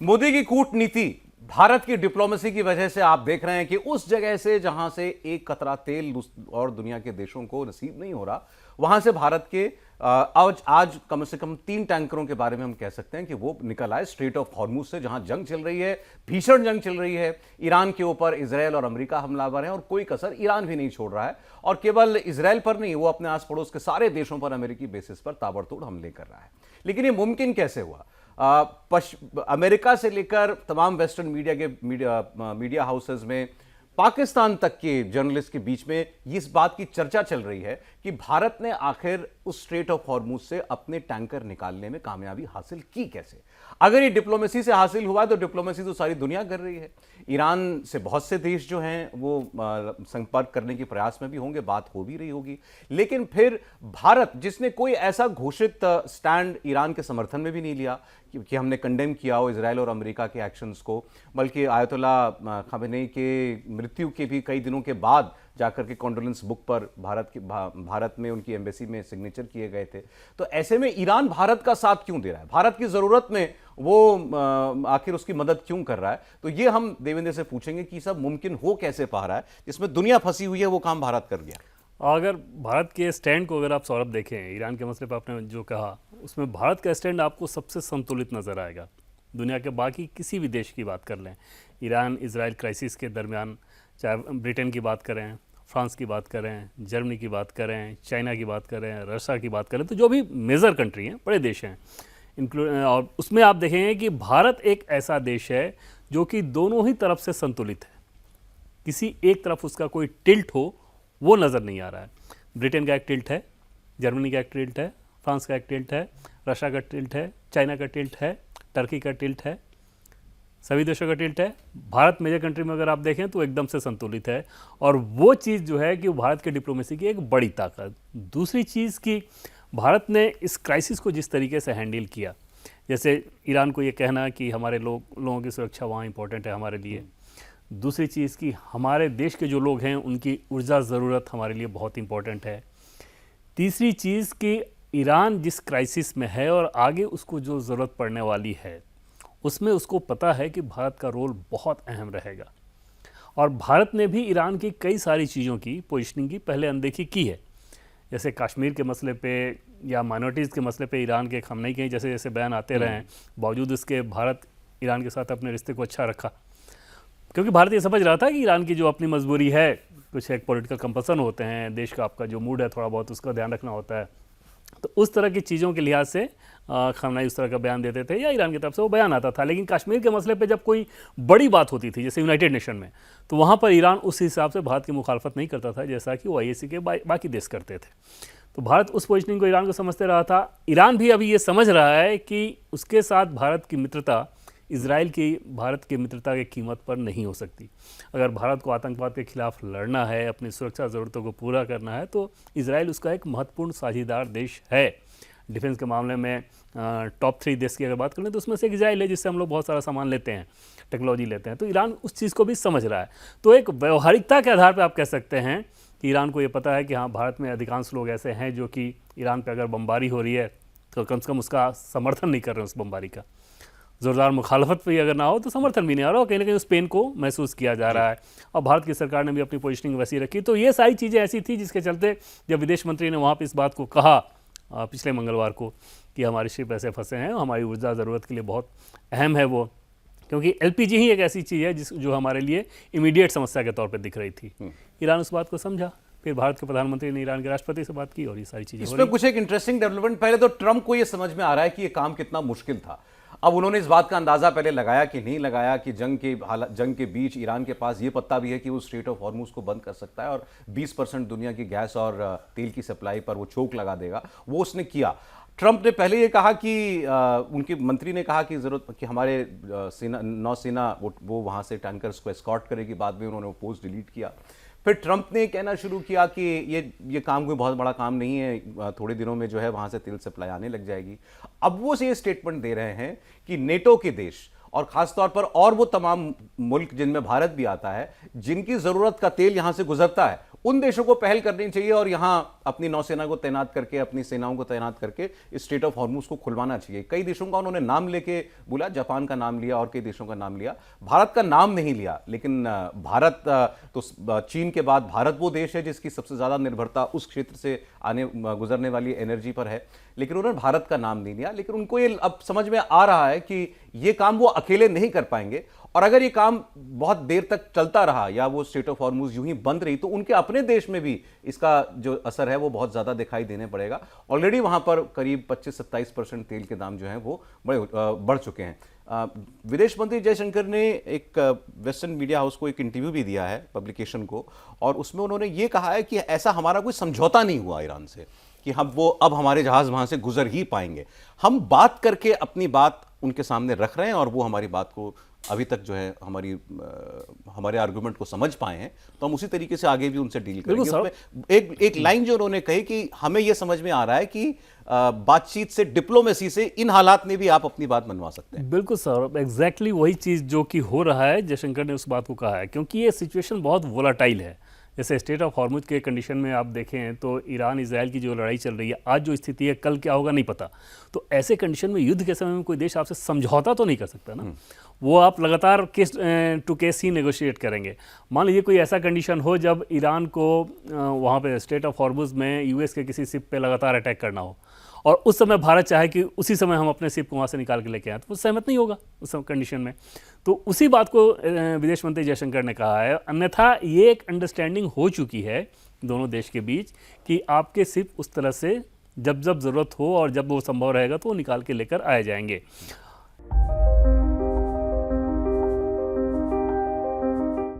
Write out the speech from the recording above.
मोदी की कूटनीति, भारत की डिप्लोमेसी की वजह से आप देख रहे हैं कि उस जगह से जहां से एक कतरा तेल और दुनिया के देशों को नसीब नहीं हो रहा, वहां से भारत के आज कम से कम 3 टैंकरों के बारे में हम कह सकते हैं कि वो निकल आए स्ट्रेट ऑफ हॉर्मुज से, जहां जंग चल रही है, भीषण जंग चल रही है। ईरान के ऊपर इजरायल और अमेरिका हमलावर हैं और कोई कसर ईरान भी नहीं छोड़ रहा है। और केवल इजरायल पर नहीं, वो अपने आस पड़ोस के सारे देशों पर अमेरिकी बेसिस पर ताबड़तोड़ हमले कर रहा है। लेकिन ये मुमकिन कैसे हुआ? अमेरिका से लेकर तमाम वेस्टर्न मीडिया हाउसेस में, पाकिस्तान तक के जर्नलिस्ट के बीच में इस बात की चर्चा चल रही है कि भारत ने आखिर उस स्ट्रेट ऑफ हॉर्मुज से अपने टैंकर निकालने में कामयाबी हासिल की कैसे। अगर ये डिप्लोमेसी से हासिल हुआ तो डिप्लोमेसी तो सारी दुनिया कर रही है। ईरान से बहुत से देश जो हैं वो संपर्क करने के प्रयास में भी होंगे, बात हो भी रही होगी। लेकिन फिर भारत, जिसने कोई ऐसा घोषित स्टैंड ईरान के समर्थन में भी नहीं लिया कि हमने कंडेम किया हो इजरायल और अमेरिका के एक्शंस को, बल्कि आयतुल्ला खमेनी के मृत्यु के भी कई दिनों के बाद जाकर के कॉन्डोलेंस बुक पर भारत में उनकी एम्बेसी में सिग्नेचर किए गए थे। तो ऐसे में ईरान भारत का साथ क्यों दे रहा है? भारत की जरूरत में वो आखिर उसकी मदद क्यों कर रहा है? तो ये हम देवेंद्र से पूछेंगे कि सब मुमकिन हो कैसे पा रहा है, जिसमें दुनिया फंसी हुई है, वो काम भारत कर गया। अगर भारत के स्टैंड को अगर आप सौरभ देखें, ईरान के मसले पर आपने जो कहा, उसमें भारत का स्टैंड आपको सबसे संतुलित नज़र आएगा। दुनिया के बाकी किसी भी देश की बात कर लें, ईरान इजराइल क्राइसिस के दरमियान, चाहे ब्रिटेन की बात करें, फ्रांस की बात करें, जर्मनी की बात करें, चाइना की बात करें, रशिया की बात करें, तो जो भी मेजर कंट्री हैं, बड़े देश हैं, और उसमें आप देखेंगे कि भारत एक ऐसा देश है जो कि दोनों ही तरफ से संतुलित है। किसी एक तरफ उसका कोई टिल्ट हो वो नज़र नहीं आ रहा है। ब्रिटेन का एक टिल्ट है, जर्मनी का एक टिल्ट है, फ्रांस का एक टिल्ट है, रशिया का टिल्ट है, चाइना का टिल्ट है, टर्की का टिल्ट है, सभी देशों का टिल्ट है। भारत मेजर कंट्री में अगर आप देखें तो एकदम से संतुलित है, और वो चीज़ जो है कि भारत के डिप्लोमेसी की एक बड़ी ताकत। दूसरी चीज़ कि भारत ने इस क्राइसिस को जिस तरीके से हैंडल किया, जैसे ईरान को ये कहना कि हमारे लोगों की सुरक्षा वहाँ इंपॉर्टेंट है हमारे लिए। दूसरी चीज़ कि हमारे देश के जो लोग हैं उनकी ऊर्जा ज़रूरत हमारे लिए बहुत इंपॉर्टेंट है। तीसरी चीज़ कि ईरान जिस क्राइसिस में है और आगे उसको जो ज़रूरत पड़ने वाली है, उसमें उसको पता है कि भारत का रोल बहुत अहम रहेगा। और भारत ने भी ईरान की कई सारी चीज़ों की पोजीशनिंग की पहले अनदेखी की है। जैसे कश्मीर के मसले पे या माइनॉरिटीज़ के मसले पे ईरान के हम नहीं कहीं जैसे जैसे बयान आते रहे हैं, बावजूद इसके भारत ईरान के साथ अपने रिश्ते को अच्छा रखा, क्योंकि भारत ये समझ रहा था कि ईरान की जो अपनी मजबूरी है, कुछ एक पॉलिटिकल कंपल्सन होते हैं, देश का आपका जो मूड है थोड़ा बहुत उसका ध्यान रखना होता है। तो उस तरह की चीज़ों के लिहाज से खamenei उस तरह का बयान देते थे या ईरान की तरफ से वो बयान आता था। लेकिन कश्मीर के मसले पे जब कोई बड़ी बात होती थी, जैसे यूनाइटेड नेशन में, तो वहाँ पर ईरान उस हिसाब से भारत की मुखालफत नहीं करता था जैसा कि वो IAC के बाकी देश करते थे। तो भारत उस पोजिशनिंग को ईरान को समझते रहा था। ईरान भी अभी ये समझ रहा है कि उसके साथ भारत की मित्रता इजराइल की भारत की मित्रता की कीमत पर नहीं हो सकती। अगर भारत को आतंकवाद के खिलाफ लड़ना है, अपनी सुरक्षा ज़रूरतों को पूरा करना है, तो इजराइल उसका एक महत्वपूर्ण साझेदार देश है। डिफेंस के मामले में टॉप 3 देश की अगर बात करें तो उसमें से एक इजराइल है, जिससे हम लोग बहुत सारा सामान लेते हैं, टेक्नोलॉजी लेते हैं। तो ईरान उस चीज़ को भी समझ रहा है। तो एक व्यवहारिकता के आधार पर आप कह सकते हैं कि ईरान को ये पता है कि हाँ, भारत में अधिकांश लोग ऐसे हैं जो कि ईरान पर अगर बमबारी हो रही है तो कम से कम उसका समर्थन नहीं कर रहे हैं, उस बमबारी का ज़ोरदार मुखालफत भी अगर ना हो तो समर्थन भी नहीं आ रहा हो, कहीं ना कहीं उस पेन को महसूस किया जा रहा है। और भारत की सरकार ने भी अपनी पोजीशनिंग वैसी रखी। तो ये सारी चीज़ें ऐसी थी जिसके चलते जब विदेश मंत्री ने वहाँ पर इस बात को कहा पिछले मंगलवार को कि हमारे शिप ऐसे फंसे हैं, हमारी ऊर्जा ज़रूरत के लिए बहुत अहम है वो, क्योंकि LPG ही एक ऐसी चीज़ है जो हमारे लिए इमीडिएट समस्या के तौर पर दिख रही थी। ईरान उस बात को समझा, फिर भारत के प्रधानमंत्री ने ईरान के राष्ट्रपति से बात की और ये सारी चीज़ें। इसमें कुछ एक इंटरेस्टिंग डेवलपमेंट, पहले तो ट्रंप को ये समझ में आ रहा है कि ये काम कितना मुश्किल था। अब उन्होंने इस बात का अंदाजा पहले लगाया कि नहीं लगाया कि जंग के बीच ईरान के पास ये पत्ता भी है कि वो स्ट्रेट ऑफ हॉर्मुज को बंद कर सकता है और 20% दुनिया की गैस और तेल की सप्लाई पर वो चोक लगा देगा। वो उसने किया। ट्रंप ने पहले ये कहा कि उनके मंत्री ने कहा कि जरूरत कि हमारे नौसेना वो वहां से टैंकर्स को एस्कॉर्ट करेगी। बाद में उन्होंने वो पोस्ट डिलीट किया। फिर ट्रंप ने कहना शुरू किया कि ये काम कोई बहुत बड़ा काम नहीं है, थोड़े दिनों में जो है वहाँ से तेल सप्लाई आने लग जाएगी। अब वो ये स्टेटमेंट दे रहे हैं कि नेटो के देश और खासतौर पर और वो तमाम मुल्क जिनमें भारत भी आता है, जिनकी ज़रूरत का तेल यहाँ से गुजरता है, उन देशों को पहल करनी चाहिए और यहां अपनी नौसेना को तैनात करके, अपनी सेनाओं को तैनात करके इस स्ट्रेट ऑफ हॉर्मुज को खुलवाना चाहिए। कई देशों का उन्होंने नाम लेके बोला, जापान का नाम लिया और कई देशों का नाम लिया, भारत का नाम नहीं लिया। लेकिन भारत तो चीन के बाद भारत वो देश है जिसकी सबसे ज्यादा निर्भरता उस क्षेत्र से आने गुजरने वाली एनर्जी पर है, लेकिन उन्होंने भारत का नाम नहीं लिया। लेकिन उनको ये अब समझ में आ रहा है कि ये काम वो अकेले नहीं कर पाएंगे, और अगर ये काम बहुत देर तक चलता रहा या वो स्ट्रेट ऑफ हॉर्मुज यूं ही बंद रही तो उनके अपने देश में भी इसका जो असर है वो बहुत ज्यादा दिखाई देने पड़ेगा। ऑलरेडी वहां पर करीब 25-27% तेल के दाम जो हैं वो बढ़ चुके हैं। विदेश मंत्री जयशंकर ने एक वेस्टर्न मीडिया हाउस को एक इंटरव्यू भी दिया है, पब्लिकेशन को, और उसमें उन्होंने ये कहा है कि ऐसा हमारा कोई समझौता नहीं हुआ ईरान से कि अब हमारे जहाज वहां से गुजर ही पाएंगे। हम बात करके अपनी बात उनके सामने रख रहे हैं और वो हमारी बात को अभी तक जो है हमारे आर्गुमेंट को समझ पाए हैं, तो हम उसी तरीके से आगे भी उनसे डील करेंगे। उसमें एक लाइन जो उन्होंने कही कि हमें यह समझ में आ रहा है कि बातचीत से, डिप्लोमेसी से इन हालात में भी आप अपनी बात मनवा सकते हैं। बिल्कुल सर, एग्जैक्टली वही चीज़ जो कि हो रहा है, जयशंकर ने उस बात को कहा है, क्योंकि ये सिचुएशन बहुत वोलाटाइल है। जैसे स्टेट ऑफ हॉर्मुज के कंडीशन में आप देखें तो ईरान इजराइल की जो लड़ाई चल रही है, आज जो स्थिति है, कल क्या होगा नहीं पता। तो ऐसे कंडीशन में युद्ध के समय में कोई देश आपसे समझौता तो नहीं कर सकता ना, वो आप लगातार केस टू केस ही नेगोशिएट करेंगे। मान लीजिए कोई ऐसा कंडीशन हो जब ईरान को वहाँ पे स्टेट ऑफ हॉर्मुज में यूएस के किसी शिप पे लगातार अटैक करना हो, और उस समय भारत चाहे कि उसी समय हम अपने शिप को वहाँ से निकाल के लेके आए, तो वो सहमत नहीं होगा उस कंडीशन में। तो उसी बात को विदेश मंत्री जयशंकर ने कहा है। अन्यथा ये एक अंडरस्टैंडिंग हो चुकी है दोनों देश के बीच कि आपके शिप उस तरह से जब जब ज़रूरत हो और जब वो संभव रहेगा तो वो निकाल के लेकर आए जाएंगे।